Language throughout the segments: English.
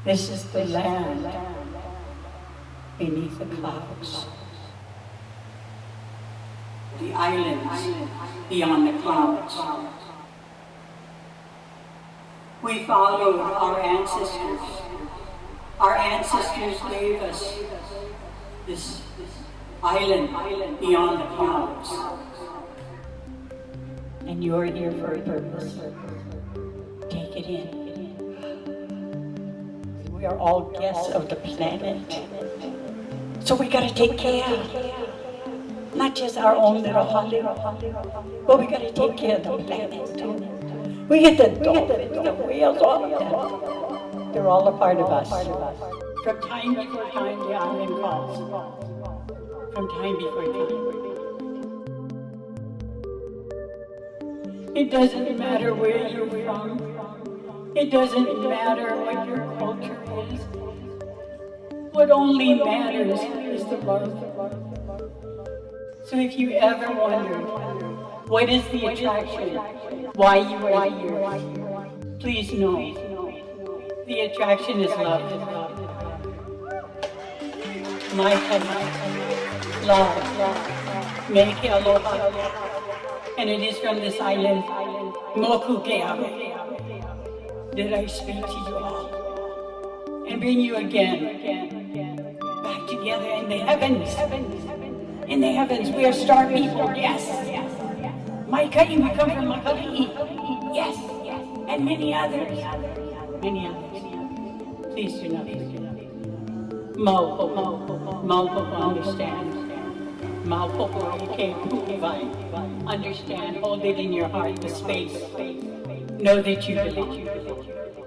This is the land beneath the clouds. The islands beyond the clouds. We followed our ancestors. Our ancestors gave us this island beyond the clouds. And you're here for a purpose. Take it in. We are all guests of the planet. So we gotta take care. Not just our own little holiday, but we gotta take care of the planet too. We get the dolphins, the whales, all of them. They're all a part of us. From time before time, the island calls. From time before time. It doesn't matter where you're from. It doesn't matter what your culture is. What only matters is the love. So if you ever wondered, what is the attraction? Why you are here? Please know, the attraction is love. My love, make aloha. And it is from this island, Moku Keawe, that I speak to you all and bring you again back together in the heavens. In the heavens, we are star people, yes. Maikai, we come from Makali'i, yes. And many others. Please do not forget. Maupopo, understand. Maupopo, understand, hold it in your heart, the space. Know that you belong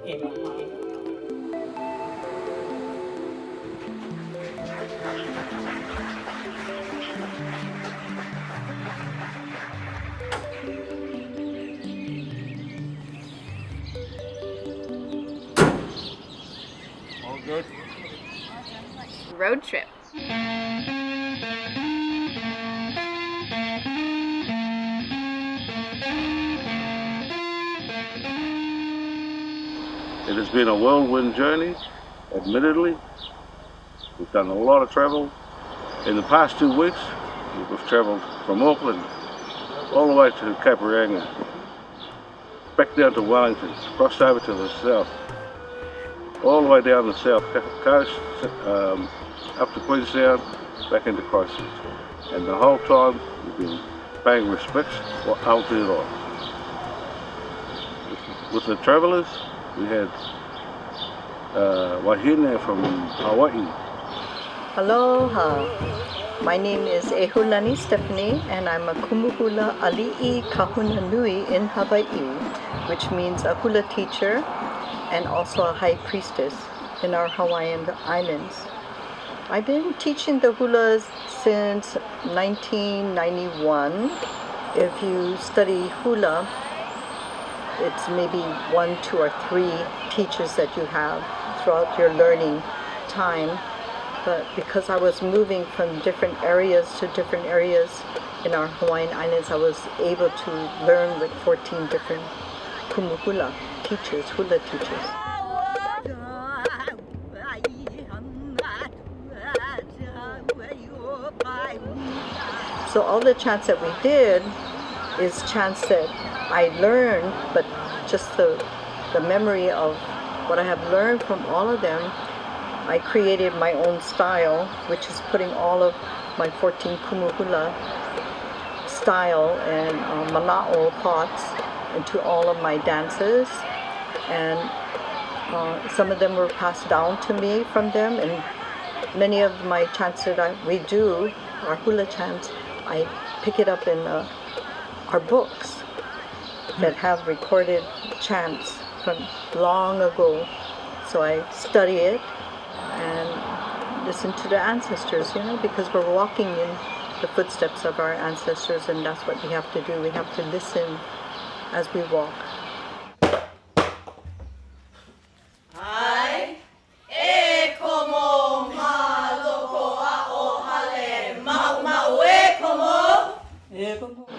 in my heart. All good? Road trip. It has been a whirlwind journey, admittedly. We've done a lot of travel. In the past 2 weeks, we've travelled from Auckland all the way to Kaparanga, back down to Wellington, crossed over to the south, all the way down the south coast, up to Queenstown, back into Christchurch. And the whole time we've been paying respects for Aotearoa. With the travellers, we had Wahine from Hawai'i. Aloha. My name is Ehulani Stephany, and I'm a kumuhula ali'i kahuna nui in Hawaii, which means a hula teacher and also a high priestess in our Hawaiian islands. I've been teaching the hulas since 1991. If you study hula, it's maybe 1, 2, or 3 teachers that you have throughout your learning time. But because I was moving from different areas to different areas in our Hawaiian islands, I was able to learn with 14 different kumuhula teachers, hula teachers. So all the chants that we did is chants that I learned, but just the memory of what I have learned from all of them, I created my own style, which is putting all of my 14 kumuhula style and mana'o thoughts into all of my dances. And some of them were passed down to me from them, and many of my chants that we do, our hula chants, I pick it up in our books that have recorded chants from long ago. So I study it and listen to the ancestors, because we're walking in the footsteps of our ancestors, and that's what we have to do. We have to listen as we walk.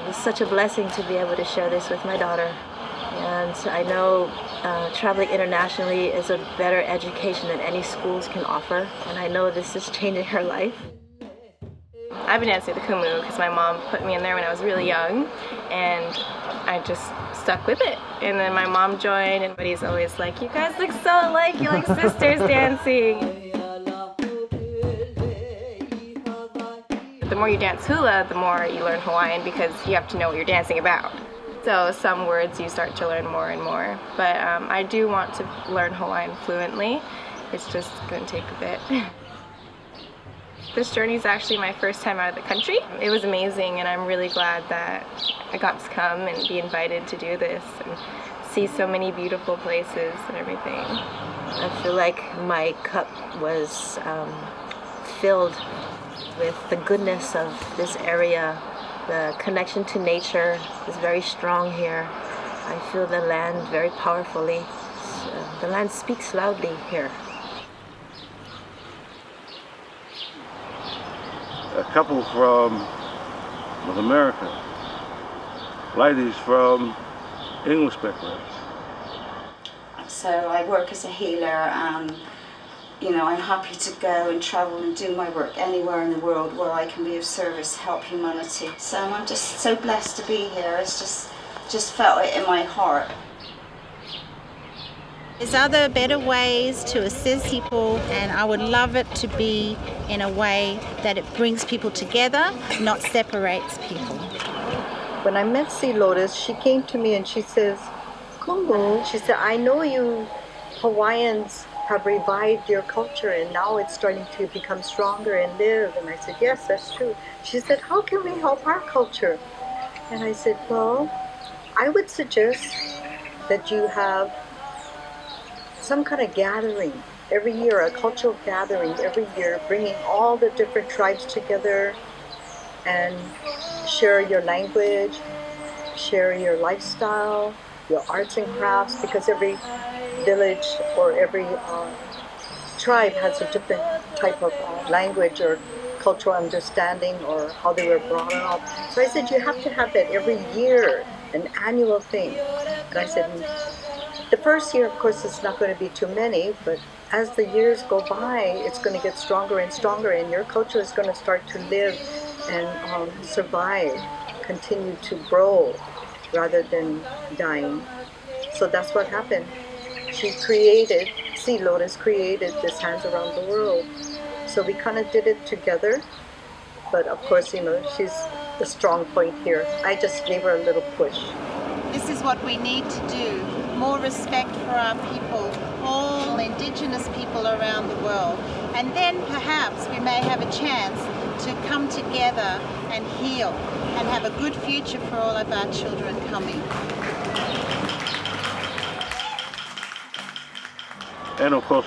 It's such a blessing to be able to share this with my daughter. And I know traveling internationally is a better education than any schools can offer, and I know this is changing her life. I've been dancing the kumu because my mom put me in there when I was really young, and I just stuck with it. And then my mom joined, and everybody's always like, you guys look so alike, you're like sisters dancing. The more you dance hula, the more you learn Hawaiian because you have to know what you're dancing about. So some words you start to learn more and more. But I do want to learn Hawaiian fluently. It's just going to take a bit. This journey is actually my first time out of the country. It was amazing, and I'm really glad that I got to come and be invited to do this and see so many beautiful places and everything. I feel like my cup was filled with the goodness of this area. The connection to nature is very strong here. I feel the land very powerfully. The land speaks loudly here. A couple from North America, ladies from English background. So I work as a healer. You know, I'm happy to go and travel and do my work anywhere in the world where I can be of service, help humanity. So I'm just so blessed to be here. It's just felt it in my heart. There's other better ways to assist people, and I would love it to be in a way that it brings people together, not separates people. When I met Sealotus, she came to me and she says, Kumbu, she said, I know you Hawaiians have revived your culture and now it's starting to become stronger and live. And I said, yes, that's true. She said, how can we help our culture? And I said, well, I would suggest that you have some kind of gathering every year, a cultural gathering every year, bringing all the different tribes together and share your language, share your lifestyle, your arts and crafts, because every village or every tribe has a different type of language or cultural understanding or how they were brought up. So I said, you have to have that every year, an annual thing. And I said, the first year, of course, it's not going to be too many, but as the years go by, it's going to get stronger and stronger, and your culture is going to start to live and survive, continue to grow rather than dying. So that's what happened. Sealotus created this Hands Around the World. So we kind of did it together, but of course, you know, she's the strong point here. I just gave her a little push. This is what we need to do. More respect for our people, all Indigenous people around the world. And then perhaps we may have a chance to come together and heal and have a good future for all of our children coming. And of course,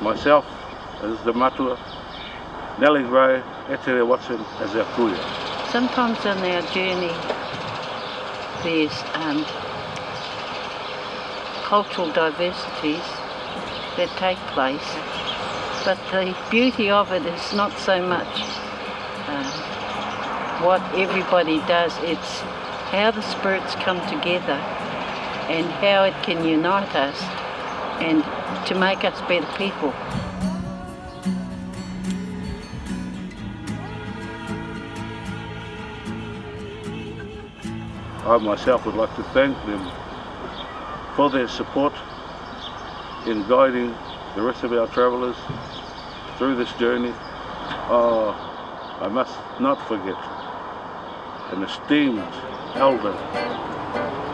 myself as the matua, Nellie Gray, Etere Watson as our kuya. Sometimes on our journey there's cultural diversities that take place, but the beauty of it is not so much what everybody does, it's how the spirits come together and how it can unite us and to make us better people. I myself would like to thank them for their support in guiding the rest of our travellers through this journey. I must not forget an esteemed elder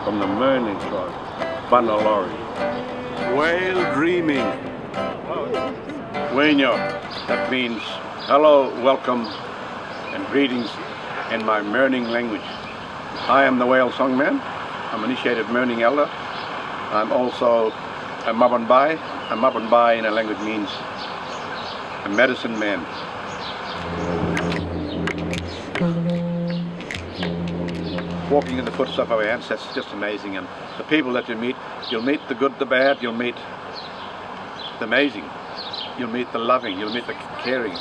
from the Merning tribe, Bunna Lawrie. Whaledreaming. Wenyo, that means hello, welcome, and greetings in my Merning language. I am the whale songman. I'm an initiated Merning elder. I'm also a Mabanbai. A Mabanbai in a language means a medicine man. Walking in the footsteps of our ancestors is just amazing, and the people that you meet, you'll meet the good, the bad, you'll meet the amazing, you'll meet the loving, you'll meet the caring.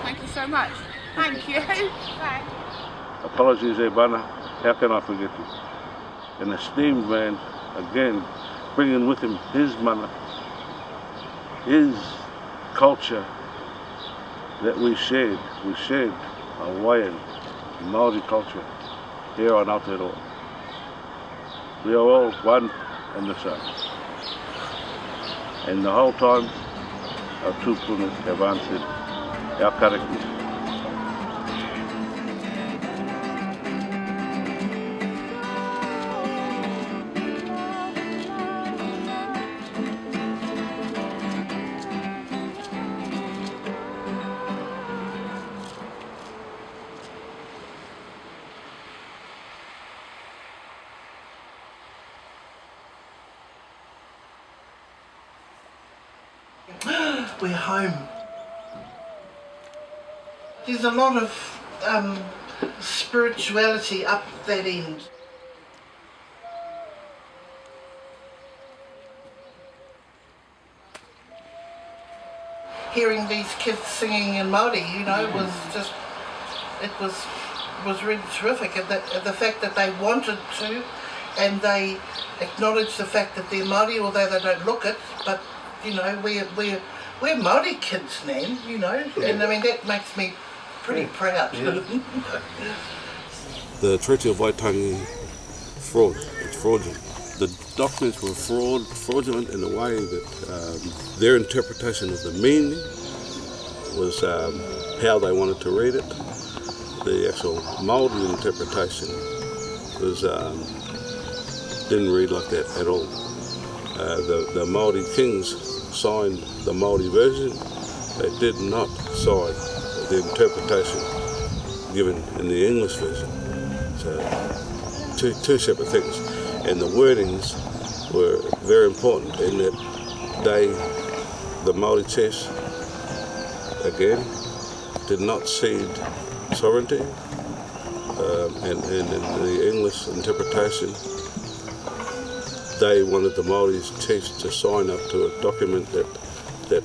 Thank you so much. Thank you. Bye. Apologies, Bunna. How can I forget you? An esteemed man, again, bringing with him his mana, his culture that we shared. We shared Hawaiian, Maori culture here on Aotearoa. We are all one and the same. And the whole time, our tūpunas have answered our karakia. We're home. There's a lot of spirituality up that end. Hearing these kids singing in Māori, you know, was just, it was really terrific. And the fact that they wanted to, and they acknowledge the fact that they're Māori, although they don't look it, but you know, we're Māori kids, Nan, you know, and I mean that makes me pretty proud. Yeah. The Treaty of Waitangi, fraud. It's fraudulent. The documents were fraudulent in a way that their interpretation of the meaning was how they wanted to read it. The actual Māori interpretation was didn't read like that at all. The Māori kings signed the Māori version. They did not sign the interpretation given in the English version. So two separate things. And the wordings were very important in that the Māori chiefs, again, did not cede sovereignty. And in the English interpretation, they wanted the Māori chiefs to sign up to a document that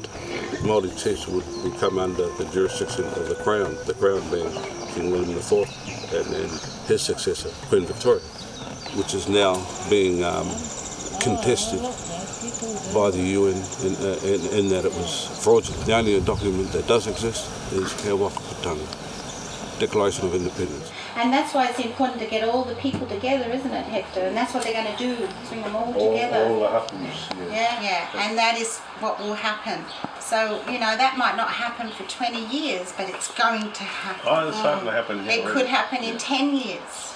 Māori chiefs would come under the jurisdiction of the Crown being King William IV and his successor, Queen Victoria, which is now being contested by the UN in that it was fraudulent. The only document that does exist is He Wakaputanga, Declaration of Independence. And that's why it's important to get all the people together, isn't it, Hector? And that's what they're going to do, bring them all together. All the happens, Yeah, and that is what will happen. So, you know, that might not happen for 20 years, but it's going to happen. Oh, it's starting to happen here. It could happen in 10 years.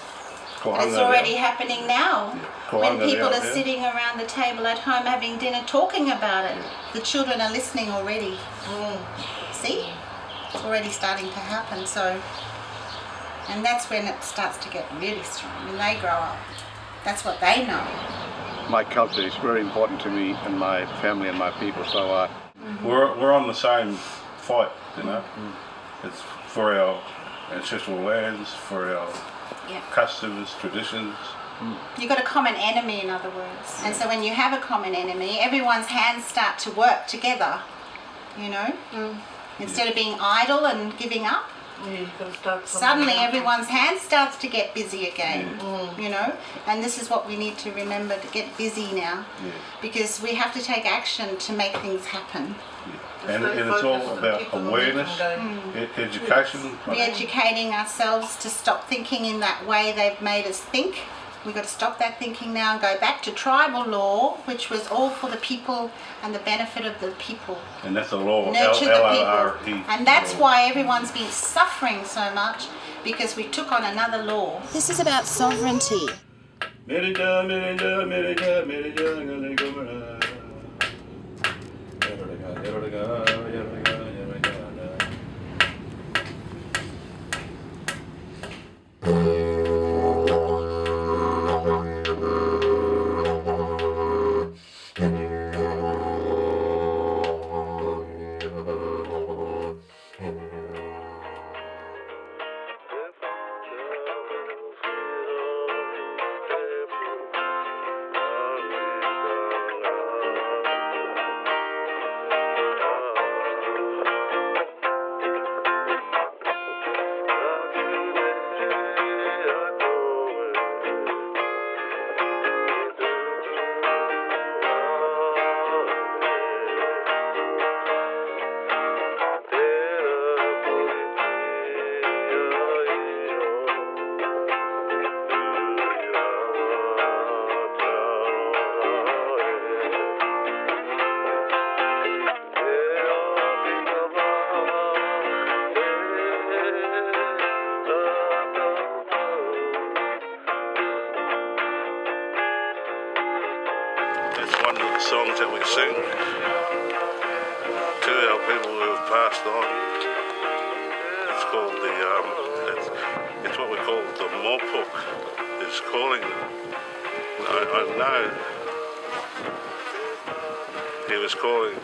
But it's already happening now. When people are sitting around the table at home having dinner talking about it. The children are listening already. See? It's already starting to happen. So, and that's when it starts to get really strong, when they grow up. That's what they know. My culture is very important to me and my family and my people, so We're on the same fight, you know. It's for our ancestral lands, for our customs, traditions. You've got a common enemy, in other words. And so when you have a common enemy, everyone's hands start to work together, you know. Instead of being idle and giving up, suddenly everyone's hands starts to get busy again, you know. And this is what we need to remember, to get busy now, because we have to take action to make things happen. And it's all about awareness, education. Re-educating ourselves to stop thinking in that way they've made us think. We've got to stop that thinking now and go back to tribal law, which was all for the people and the benefit of the people. And that's a law, Nurture the L-R-E. people. And that's why everyone's been suffering so much, because we took on another law. This is about sovereignty. songs that we sing to our people who have passed on. It's called it's what we call the mopuk, is calling them. I know he was calling,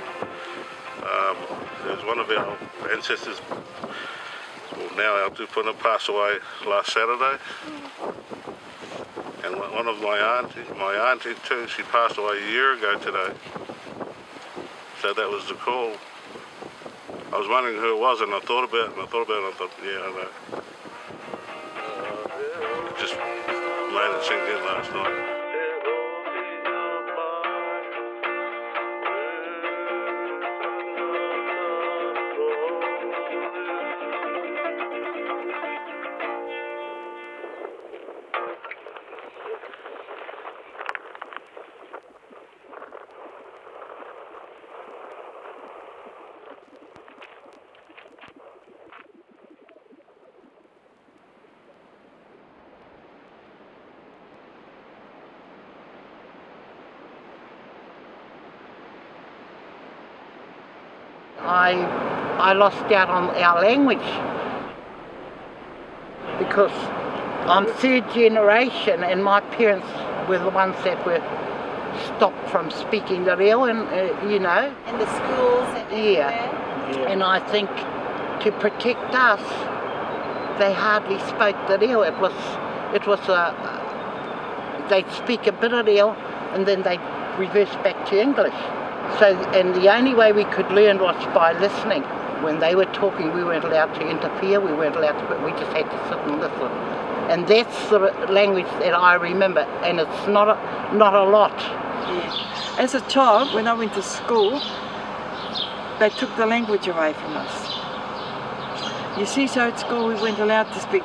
there was one of our ancestors, well now our tupuna, passed away last Saturday. And one of my auntie too, she passed away a year ago today. So that was the call. I was wondering who it was, and I thought about it, and I thought, yeah, I know. It just made it sink in last night. I lost out on our language because I'm third generation and my parents were the ones that were stopped from speaking the reo, and you know. In the schools and yeah. And I think to protect us, they hardly spoke the reo. It was they'd speak a bit of reo and then they'd reverse back to English. So, and the only way we could learn was by listening. When they were talking, we weren't allowed to interfere, we weren't allowed to, we just had to sit and listen. And that's the language that I remember, and it's not a lot. Yeah. As a child, when I went to school, they took the language away from us. You see, so at school we weren't allowed to speak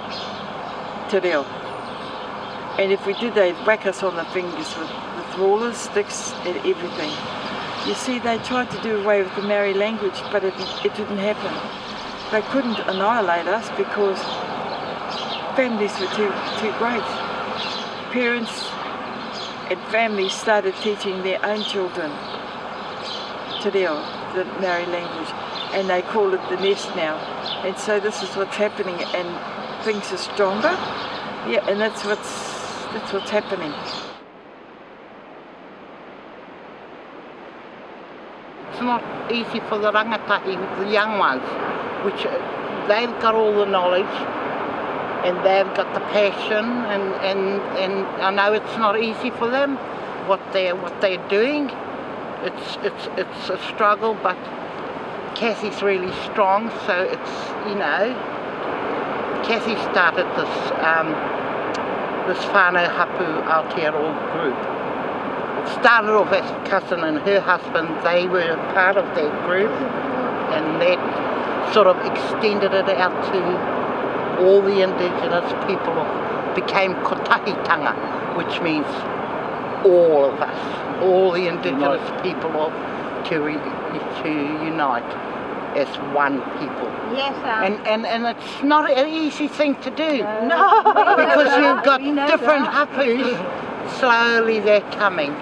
te reo. And if we did, they'd whack us on the fingers with rulers, sticks, and everything. You see, they tried to do away with the Maori language, but it didn't happen. They couldn't annihilate us because families were too great. Parents and families started teaching their own children te reo, the Maori language, and they call it the nest now. And so this is what's happening, and things are stronger. Yeah, and that's what's happening. It's not easy for the rangatahi, the young ones, which they've got all the knowledge and they've got the passion, and I know it's not easy for them what they're doing. It's a struggle, but Cassie's really strong, so it's, you know, Cassie started this whānau hapu Aotearoa group. Started off as a cousin and her husband, they were part of that group, and that sort of extended it out to all the Indigenous people, became kotahitanga, which means all of us, all the Indigenous people to unite as one people. Yes, and it's not an easy thing to do. No. Because you've got different hapus, slowly they're coming.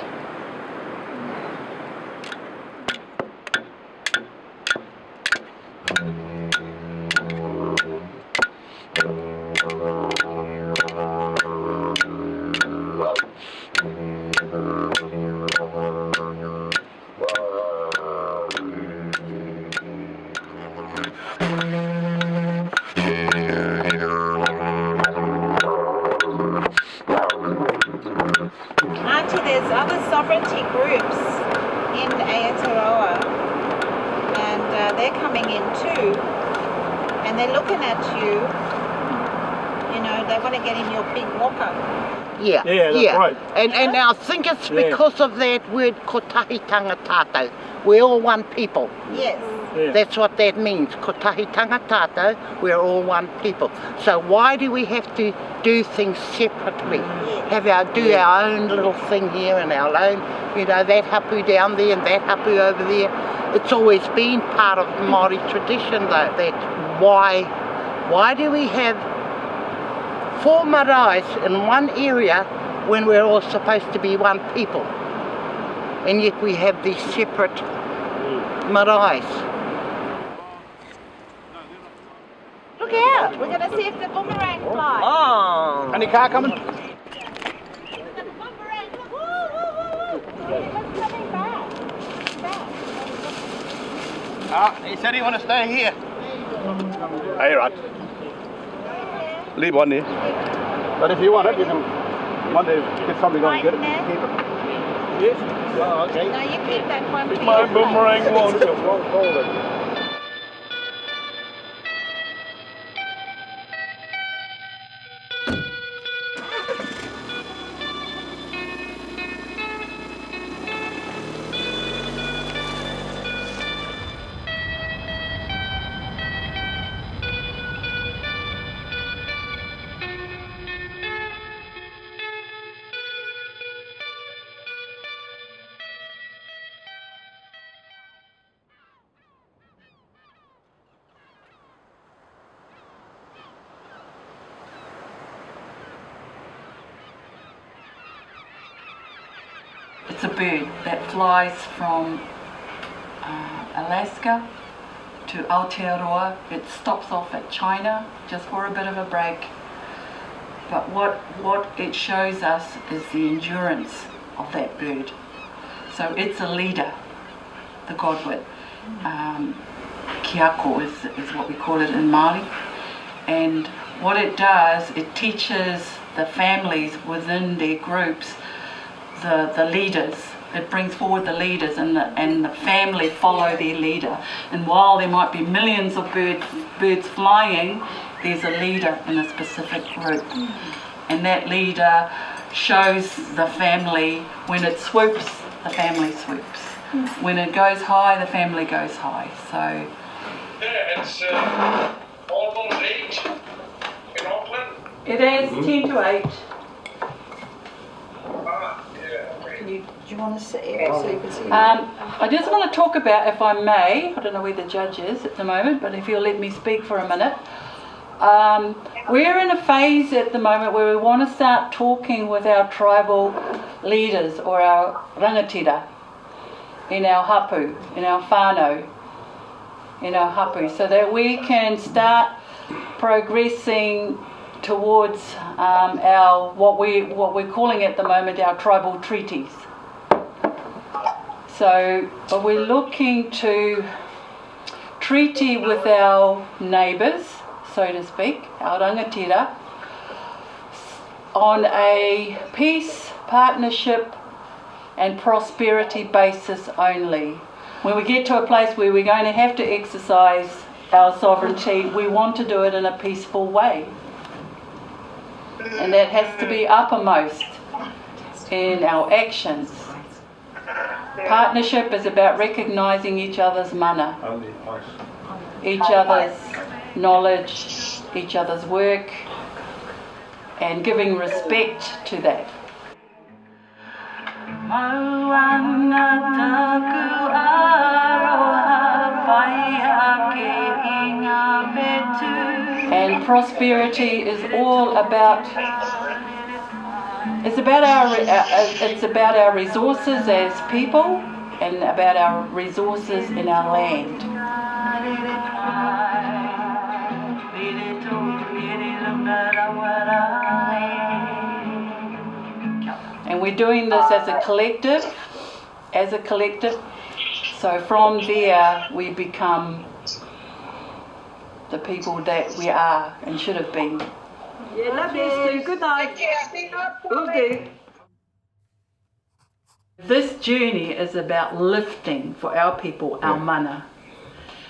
Right. And I think it's because of that word kotahitanga tātou. We're all one people. Yes. Yeah. That's what that means. Kotahitanga tātou, we're all one people. So why do we have to do things separately? Do our own little thing here and our own, you know, that hapu down there and that hapu over there. It's always been part of Maori tradition though, that why do we have 4 maraes in one area when we're all supposed to be one people? and yet we have these separate maraes. Look out, we're going to see if the boomerang flies. Oh! Any car coming? He said he want to stay here. Hey, right. Leave one here. But if you want it, you can one day get somebody going to get it. Keep it. Yes? Oh, okay. No, you keep that one. It's my boomerang one. It's a bird that flies from Alaska to Aotearoa. It stops off at China just for a bit of a break. But what it shows us is the endurance of that bird. So it's a leader, the godwit. Kiako is what we call it in Māori. And what it does, it teaches the families within their groups the leaders. It brings forward the leaders, and the family follow their leader. And while there might be millions of birds flying, there's a leader in a specific group. And that leader shows the family, when it swoops, the family swoops. When it goes high, the family goes high. So yeah, it's almost 8 in Auckland. it is 10 to 8. Do you want to sit here so you can see? I just want to talk about, if I may, I don't know where the judge is at the moment, but if you'll let me speak for a minute. We're in a phase at the moment where we want to start talking with our tribal leaders or our rangatira in our hapu, in our whānau, in our hapu, so that we can start progressing towards our what we're calling at the moment our tribal treaties. So, but we're looking to treaty with our neighbours, so to speak, our rangatira, on a peace, partnership and prosperity basis only. When we get to a place where we're going to have to exercise our sovereignty, we want to do it in a peaceful way. And that has to be uppermost in our actions. Partnership is about recognising each other's mana, each other's knowledge, each other's work, and giving respect to that. And prosperity is all about, it's about our resources as people and about our resources in our land. And we're doing this as a collective, so from there we become the people that we are and should have been. Yeah, love you, Stu. Good night. Will do. This journey is about lifting for our people, our mana.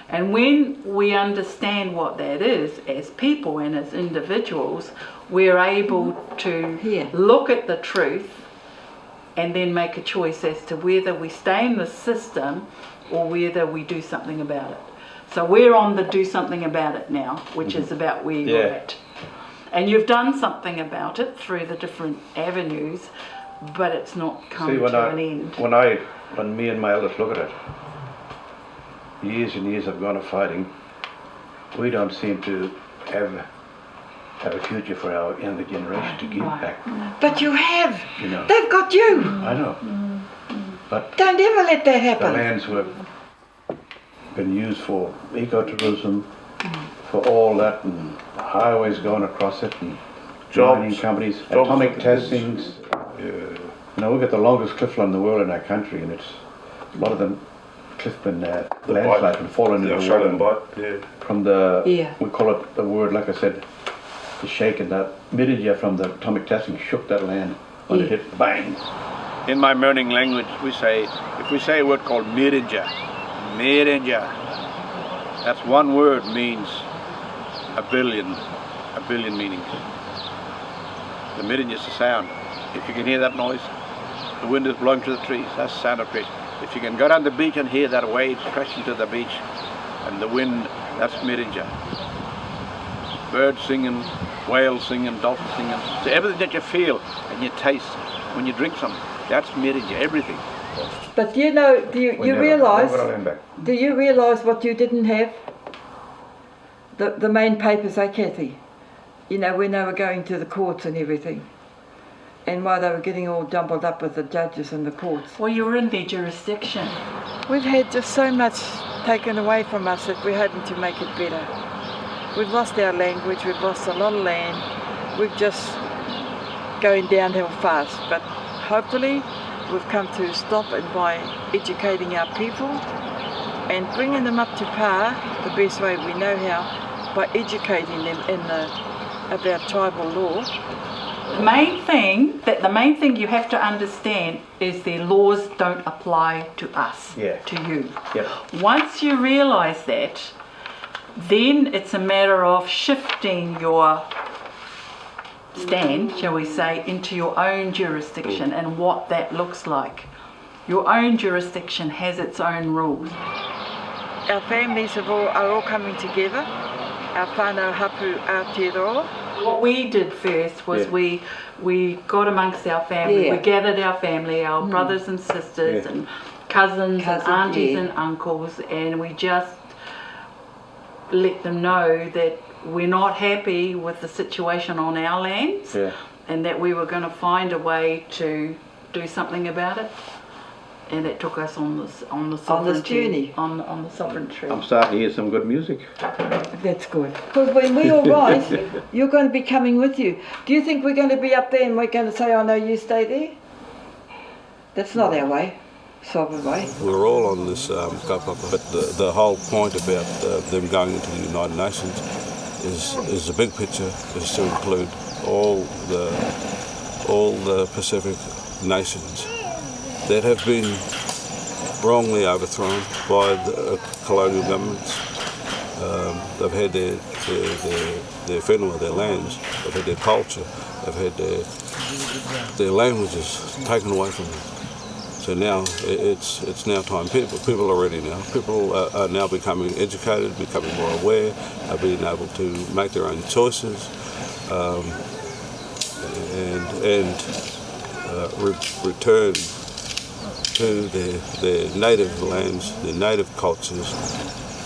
And when we understand what that is as people and as individuals, we're able to look at the truth and then make a choice as to whether we stay in the system or whether we do something about it. So we're on the do something about it now, which is about where you're at. And you've done something about it through the different avenues, but it's not come to an end. When me and my elders look at it, years and years of gone of fighting, we don't seem to have a future for our younger generation to give back. But you have. You know. They've got you. I know. But don't ever let that the happen. lands were been used for ecotourism, for all that, and highways going across it, and mining companies, atomic testings. You know, we've got the longest cliffline in the world in our country, and it's a lot of them cliff been landslide and fallen into the water. From the, we call it the word, like I said, the shaking, that mirija from the atomic testing shook that land when it hit, bang. In my Murning language, we say, if we say a word called mirija, that's one word means a billion meanings. The mirija is the sound. If you can hear that noise, the wind is blowing through the trees, that's the sound of fish. If you can go down the beach and hear that waves crashing to the beach and the wind, that's mirija. Birds singing, whales singing, dolphins singing. So everything that you feel and you taste when you drink something, that's mirija, everything. But you know, do you realise what you didn't have? The main papers, Kathy? You know, when they were going to the courts and everything. And why they were getting all jumbled up with the judges and the courts. Well, you were in their jurisdiction. We've had just so much taken away from us that we're hoping to make it better. We've lost our language, we've lost a lot of land. We're just going downhill fast. But hopefully we've come to stop it by educating our people and bringing them up to par the best way we know how, by educating them about tribal law. The main thing you have to understand is their laws don't apply to us, to you. Once you realise that, then it's a matter of shifting your stand, shall we say, into your own jurisdiction and what that looks like. Your own jurisdiction has its own rules. Our families are all coming together. Our whānau hapu Aotearoa. What we did first was we got amongst our family, we gathered our family, our brothers and sisters and cousins and aunties and uncles, and we just let them know that we're not happy with the situation on our lands and that we were going to find a way to do something about it. And that took us on this journey. On the sovereignty. I'm starting to hear some good music. That's good. Because when we all rise, you're going to be coming with you. Do you think we're going to be up there and we're going to say, oh no, you stay there? That's not our way. Sovereign way. We're all on this kaupapa, but the whole point about them going into the United Nations is the big picture is to include all the Pacific nations that have been wrongly overthrown by the colonial governments. They've had their whenua, their lands, they've had their culture, they've had their languages taken away from them. So now it's now time. People are ready now. People are now becoming educated, becoming more aware, are being able to make their own choices, return to their native lands, their native cultures,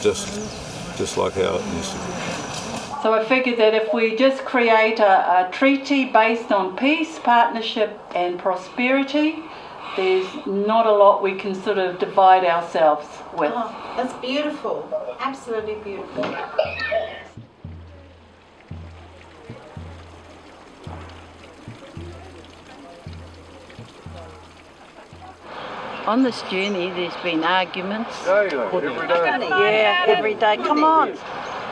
just like how it used to be. So I figured that if we just create a treaty based on peace, partnership and prosperity, there's not a lot we can sort of divide ourselves with. Oh, that's beautiful. Absolutely beautiful. On this journey, there's been arguments. Every day. Yeah, every day. Come on.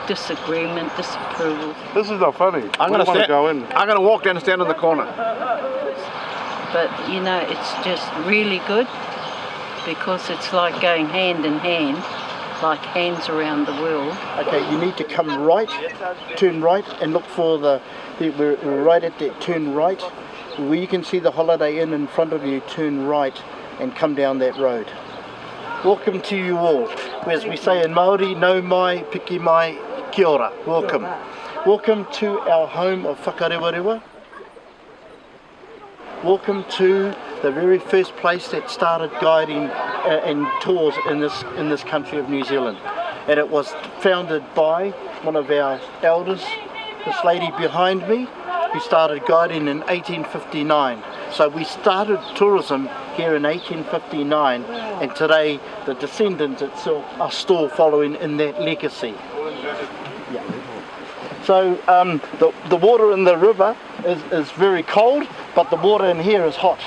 Disagreement, disapproval. This is not funny. I'm going to walk down and stand in the corner. But you know, it's just really good because it's like going hand in hand, like hands around the world. Okay, you need to come right, turn right, and look for we're right at that turn right. Where you can see the Holiday Inn in front of you, turn right and come down that road. Welcome to you all. As we say in Maori, no mai, piki mai, kia ora. Welcome. Welcome to our home of whakarewarewa. Welcome to the very first place that started guiding and tours in this country of New Zealand. And it was founded by one of our elders, this lady behind me, who started guiding in 1859. So we started tourism here in 1859, and today the descendants itself are still following in that legacy. Yeah. So the water in the river is very cold, but the water in here is hot.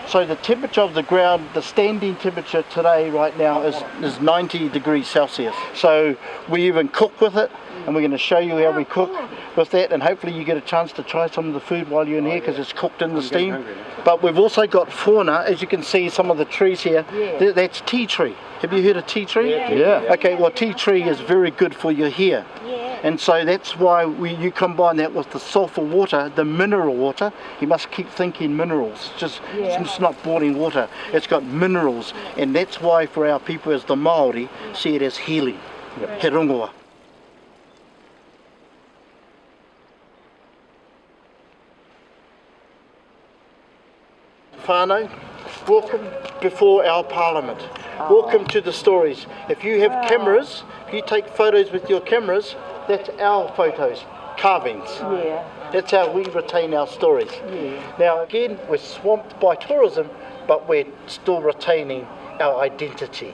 So the temperature of the ground, the standing temperature today right now is 90 degrees Celsius. So we even cook with it, and we're going to show you how we cook with that, and hopefully you get a chance to try some of the food while you're in here because it's cooked in the steam. But we've also got fauna, as you can see some of the trees here. That's tea tree. Have you heard of tea tree? Yeah. Okay, well tea tree is very good for your hair. And so that's why you combine that with the sulphur water, the mineral water. You must keep thinking minerals. It's not boiling water. It's got minerals, and that's why for our people as the Maori see it as healing. He rongoa. Whānau, welcome before our parliament. Welcome to the stories. If you have cameras, if you take photos with your cameras, that's our photos, carvings. That's how we retain our stories. Now again, we're swamped by tourism, but we're still retaining our identity.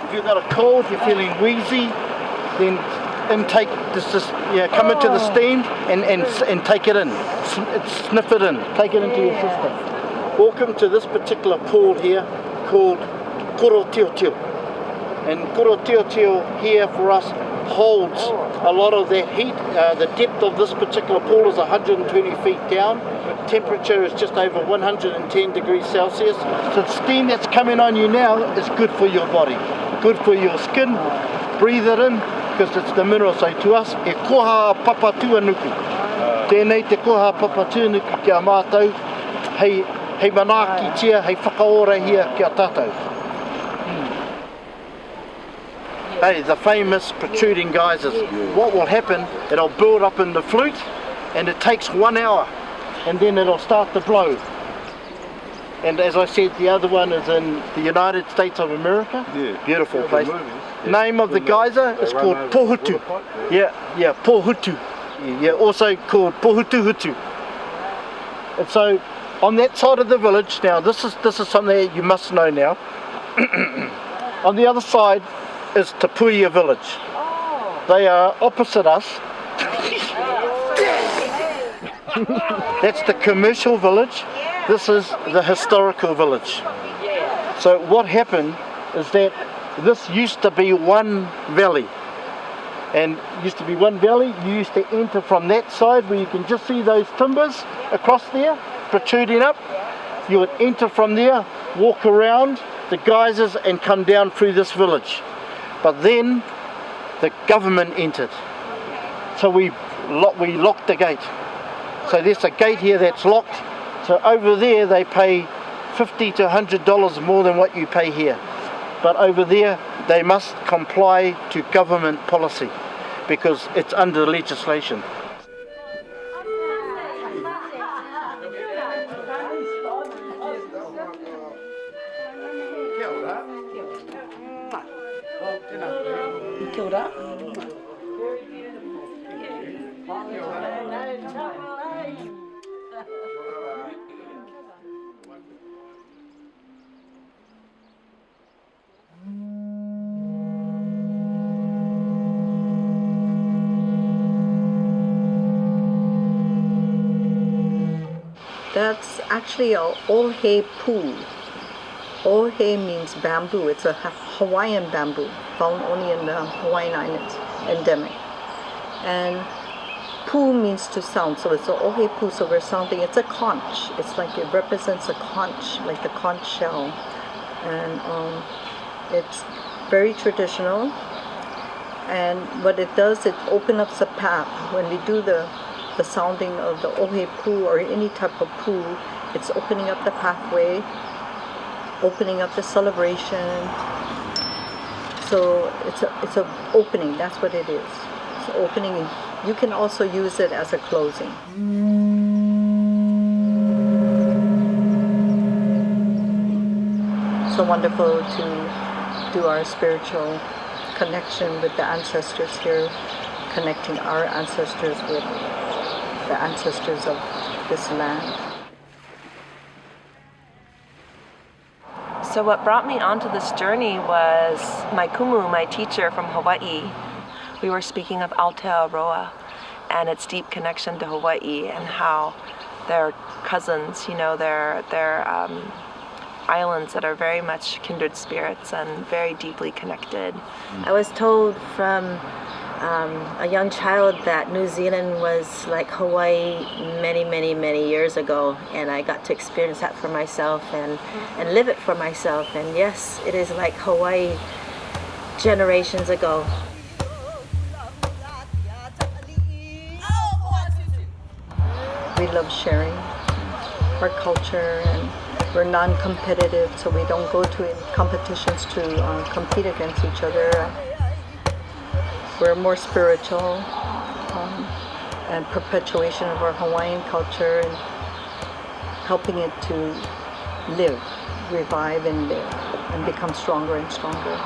If you've got a cold, you're feeling wheezy, then intake come into the steam and take it in, sniff it in, take it into your system. Welcome to this particular pool here called Koro Tio Tio. And Koro Tio Tio here for us holds a lot of that heat. The depth of this particular pool is 120 feet down. Temperature is just over 110 degrees Celsius. So the steam that's coming on you now is good for your body, good for your skin. Breathe it in because it's the mineral. So to us, e koha papatua nuku. Tēnei te koha papatua nuku kia mātou. Hei manaki tia, hei whakaora hia kia tātou. Hey, the famous protruding geysers. What will happen, it'll build up in the flute and it takes 1 hour and then it'll start to blow. And as I said, the other one is in the United States of America. Beautiful place. Name of the geyser is called Pohutu. Yeah, Pohutu. Yeah, also called Pohutu Hutu. And so on that side of the village, now this is something that you must know now. On the other side is Tapuia village. They are opposite us. That's the commercial village. This is the historical village. So what happened is that this used to be one valley. And used to be one valley. You used to enter from that side where you can just see those timbers across there protruding up. You would enter from there, walk around the geysers and come down through this village. But then the government entered. So we locked the gate. So there's a gate here that's locked. So over there they pay $50 to $100 more than what you pay here. But over there they must comply to government policy because it's under legislation. Kia ora. That's actually a ohe pool. Ohe means bamboo. It's a Hawaiian bamboo, found only in the Hawaiian Islands, endemic. And pu means to sound, so it's a ohe pu, so we're sounding, it's a conch. It's like it represents a conch, like the conch shell. And it's very traditional. And what it does, it opens up the path. When we do the sounding of the ohe pu or any type of pu, it's opening up the pathway, opening up the celebration. So it's a opening, that's what it is. It's an opening. You can also use it as a closing. So wonderful to do our spiritual connection with the ancestors here, connecting our ancestors with the ancestors of this land. So what brought me onto this journey was my kumu, my teacher from Hawaii. We were speaking of Aotearoa and its deep connection to Hawaii and how they're cousins, you know, they're islands that are very much kindred spirits and very deeply connected. I was told from a young child that New Zealand was like Hawaii many years ago, and I got to experience that for myself and live it for myself. And yes, it is like Hawaii generations ago. We love sharing our culture, and we're non-competitive, so we don't go to competitions to compete against each other. We're more spiritual and perpetuation of our Hawaiian culture and helping it to live, revive and live and become stronger and stronger.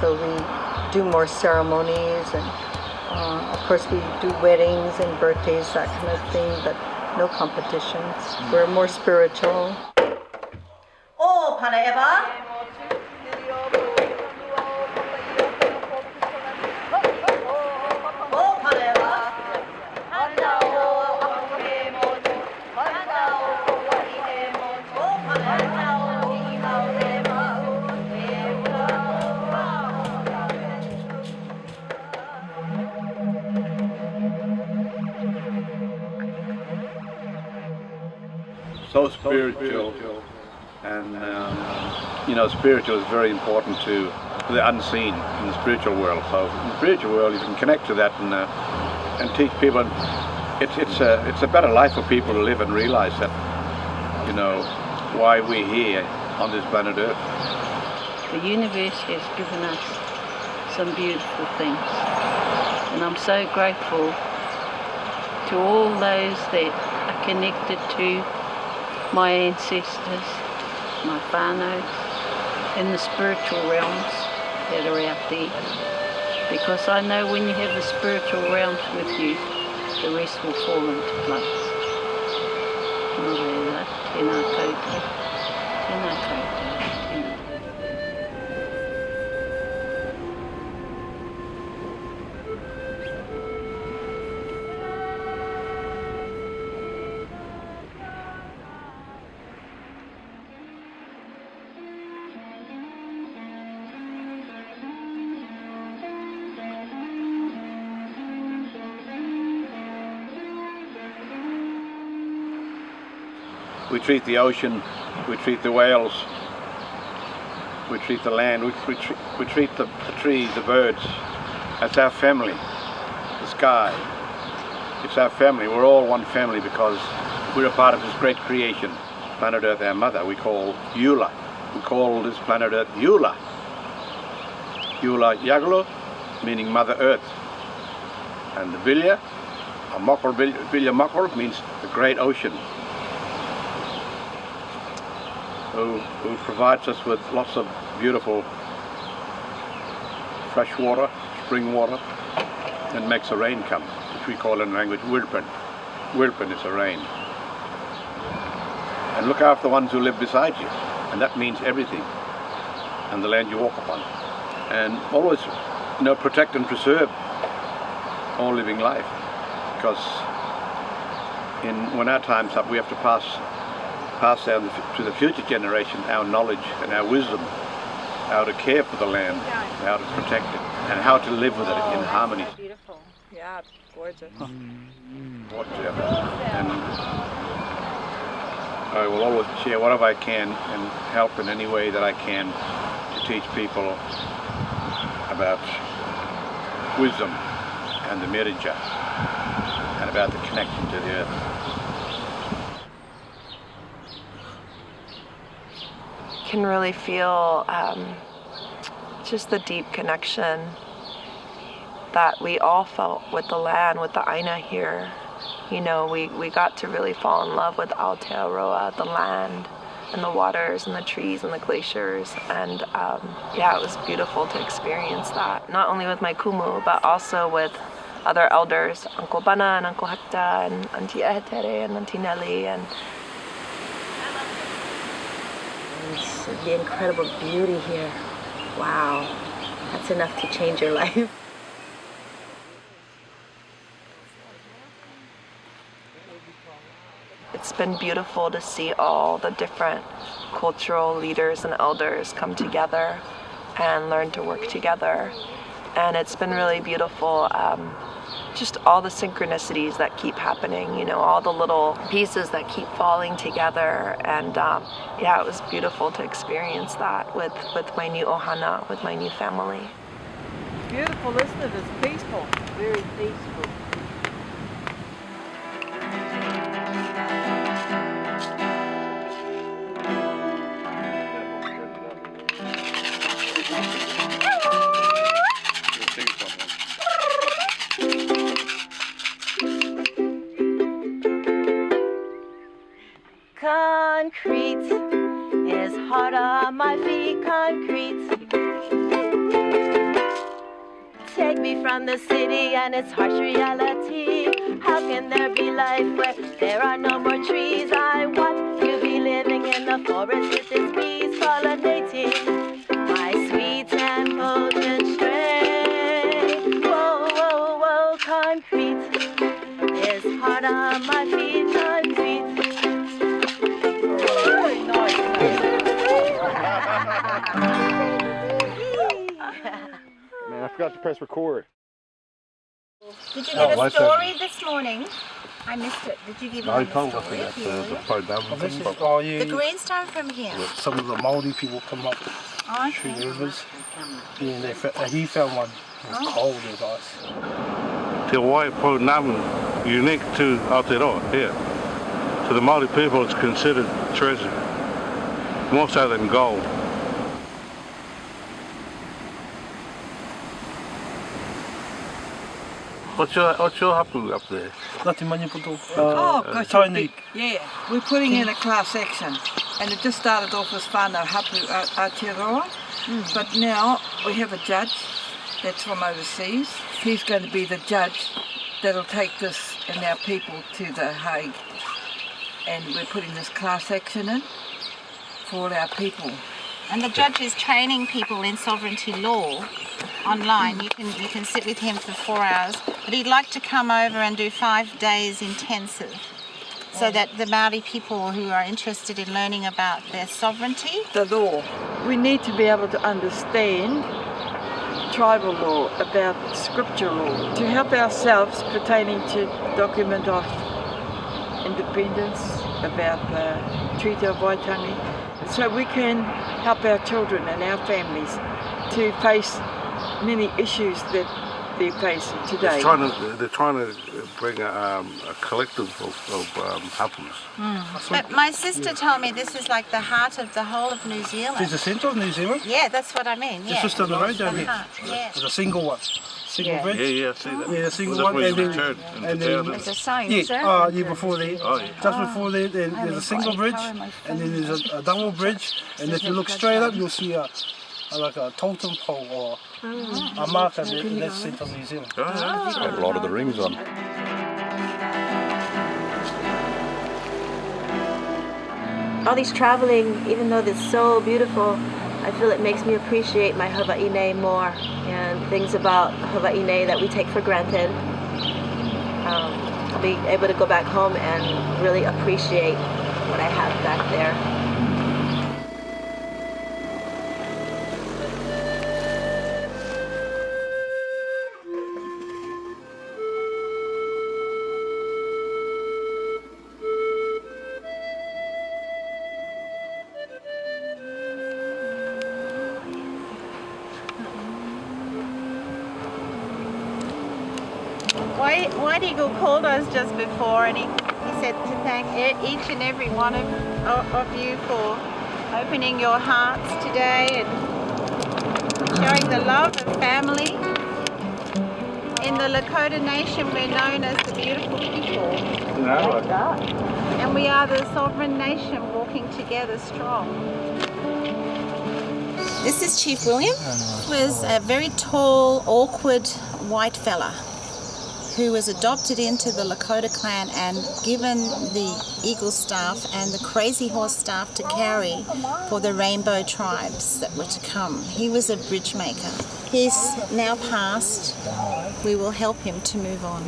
So we do more ceremonies and of course we do weddings and birthdays, that kind of thing, but no competitions. We're more spiritual. Oh, Panaeva! So spiritual, and you know, spiritual is very important to the unseen in the spiritual world. So in the spiritual world, you can connect to that and teach people. It's a better life for people to live and realize that, you know, why we're here on this planet Earth. The universe has given us some beautiful things, and I'm so grateful to all those that are connected to my ancestors, my whānau, in the spiritual realms that are out there. Because I know when you have the spiritual realms with you, the rest will fall into place. Nō reira, tēnā koutou, tēnā koutou, tēnā. We treat the ocean, we treat the whales, we treat the land, we treat the trees, the birds. That's our family. The sky, it's our family. We're all one family because we're a part of this great creation. Planet Earth, our mother, we call Eula. We call this planet Earth Eula. Eula Yagalo, meaning Mother Earth. And the Vilya, or Mokor, Vilya Mokor, means the great ocean. Who provides us with lots of beautiful fresh water, spring water, and makes the rain come, which we call in language Wilpin. Wilpin is a rain. And look after the ones who live beside you, and that means everything, and the land you walk upon. And always, you know, protect and preserve all living life, because when our time's up, we have to pass down to the future generation our knowledge and our wisdom, how to care for the land, how to protect it, and how to live with it in harmony. Beautiful. Yeah, gorgeous. Whatever. And I will always share whatever I can and help in any way that I can to teach people about wisdom and the Merija and about the connection to the earth. Can really feel just the deep connection that we all felt with the land, with the Aina here. You know, we got to really fall in love with Aotearoa, the land and the waters and the trees and the glaciers. And yeah, it was beautiful to experience that, not only with my kumu, but also with other elders, Uncle Bunna and Uncle Hecta and Auntie Ehetere and Auntie Nellie. And the incredible beauty here. Wow, that's enough to change your life. It's been beautiful to see all the different cultural leaders and elders come together and learn to work together. And it's been really beautiful, just all the synchronicities that keep happening, you know, all the little pieces that keep falling together. And yeah, it was beautiful to experience that with my new ohana, with my new family. Beautiful, isn't it? It's peaceful, very peaceful. Concrete is hard on my feet, concrete. Take me from the city and its harsh reality. How can there be life where there are no more trees? I want to be living in the forest with its bees pollinating my sweet and potent strain. Whoa, whoa, whoa, concrete is hard on my feet, concrete. Man, I forgot to press record. Did you get a story this morning? I missed it. Did you give me a story? The green stone from here. Some of the Maori people come up through the rivers. And he found one. It was cold as ice. Te Hawaii Pounamu, unique to Aotearoa here. To the Maori people, it's considered treasure, more so than gold. What's your hapu up there? Tiny. Yeah, we're putting in a class action, and it just started off as whānau hapu Aotearoa, but now we have a judge that's from overseas. He's going to be the judge that'll take this and our people to the Hague, and we're putting this class action in for all our people. And the judge is training people in sovereignty law online. You can sit with him for 4 hours, but he'd like to come over and do 5 days intensive, so that the Maori people who are interested in learning about their sovereignty, the law, we need to be able to understand tribal law, about scripture law, to help ourselves pertaining to document of independence, about the Treaty of Waitangi, so we can help our children and our families to face many issues that they face today. They're trying to bring a collective of hapus. But my sister told me this is like the heart of the whole of New Zealand. It's the centre of New Zealand. Yeah, that's what I mean. It's just on the road down here. Yeah. There's a single one. Single bridge. Yeah, I see that. Yeah, a single That's one. where And you then, turn and then, There's a sign, yeah, is there? yeah, before there. Oh, yeah. Just before there, then there's a single bridge, and then there's a double bridge, and if you look straight up, you'll see like a totem pole or a marker that's central New Zealand. Got a lot of the rings on. All these traveling, even though it's so beautiful, I feel it makes me appreciate my Hawai'i more and things about Hawai'i that we take for granted. I'll be able to go back home and really appreciate what I have back there. White Eagle called us just before, and he said to thank each and every one of you for opening your hearts today and showing the love of family. In the Lakota Nation, we're known as the beautiful people. And we are the sovereign nation walking together strong. This is Chief William. He was a very tall, awkward white fella who was adopted into the Lakota clan and given the eagle staff and the crazy horse staff to carry for the rainbow tribes that were to come. He was a bridge maker. He's now passed. We will help him to move on.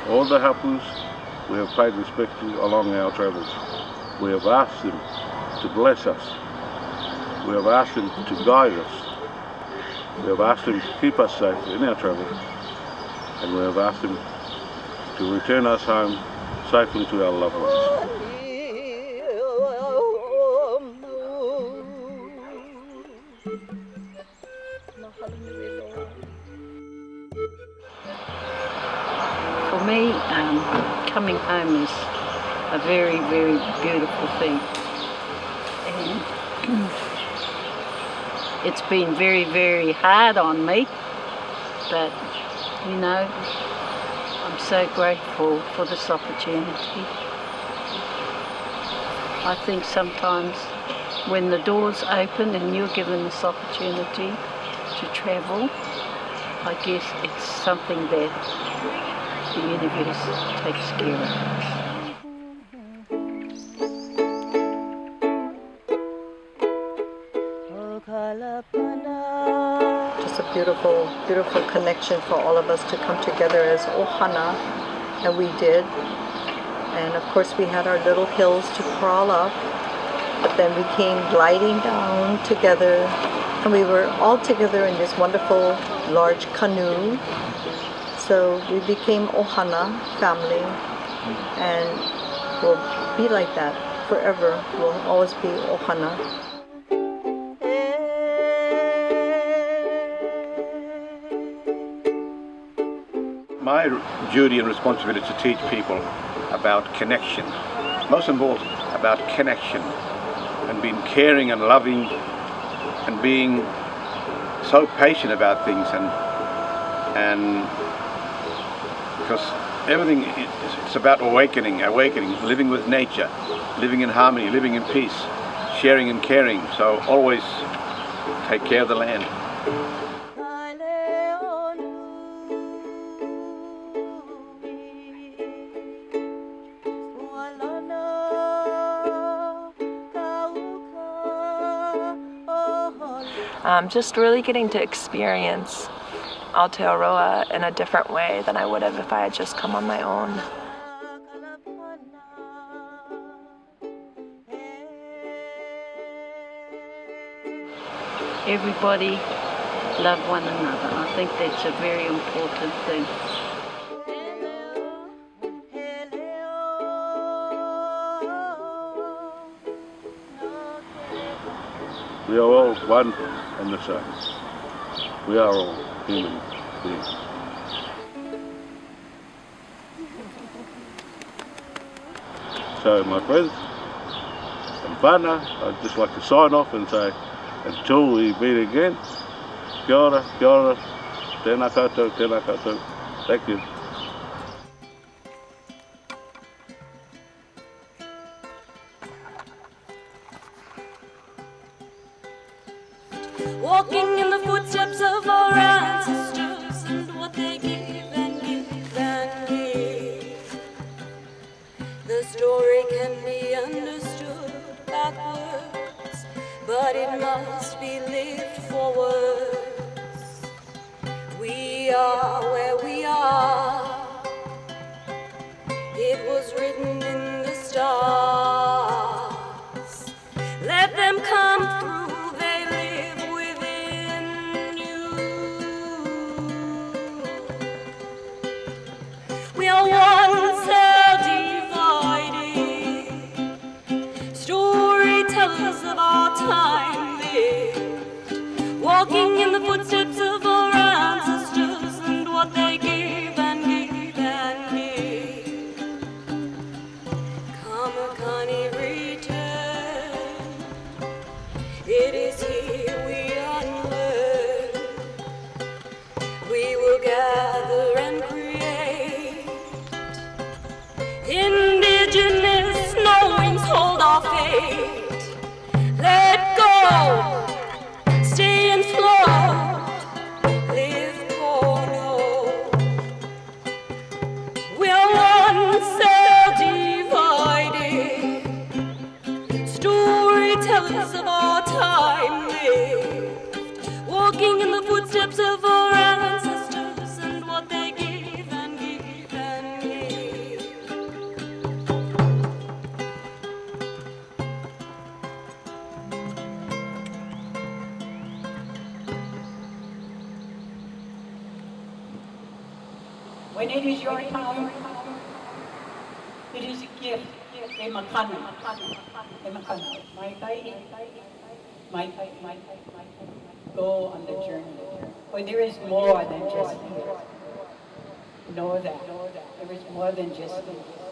All the hapus we have paid respect to along our travels. We have asked them to bless us. We have asked them to guide us. We have asked them to keep us safe in our travels. And we have asked them to return us home safely to our loved ones. For me, coming home is a very, very beautiful thing. And it's been very, very hard on me, but you know, I'm so grateful for this opportunity. I think sometimes when the doors open and you're given this opportunity to travel, I guess it's something that the universe takes care of us. Just a beautiful, beautiful connection for all of us to come together as ohana, and we did. And of course we had our little hills to crawl up, but then we came gliding down together, and we were all together in this wonderful large canoe. So we became ohana family, and we'll be like that forever. We'll always be ohana. My duty and responsibility is to teach people about connection. Most of all, about connection and being caring and loving and being so patient about things and because everything it's about awakening, living with nature, living in harmony, living in peace, sharing and caring. So always take care of the land. Just really getting to experience Aotearoa in a different way than I would have if I had just come on my own. Everybody love one another. I think that's a very important thing. We are all one and the same. We are all human beings. So my friends and Bunna, I'd just like to sign off and say, until we meet again, kia ora, tēnā koutou, tēnā koutou. Thank you. Walking in the footsteps of our ancestors and what they give and give and give. The story can be understood backwards, but it must be lived forwards. We are where we are. It was written in the stars. Let them come When it is your time, it is a gift. Go on the journey. For there is more than just you. Know that. There is more than just you.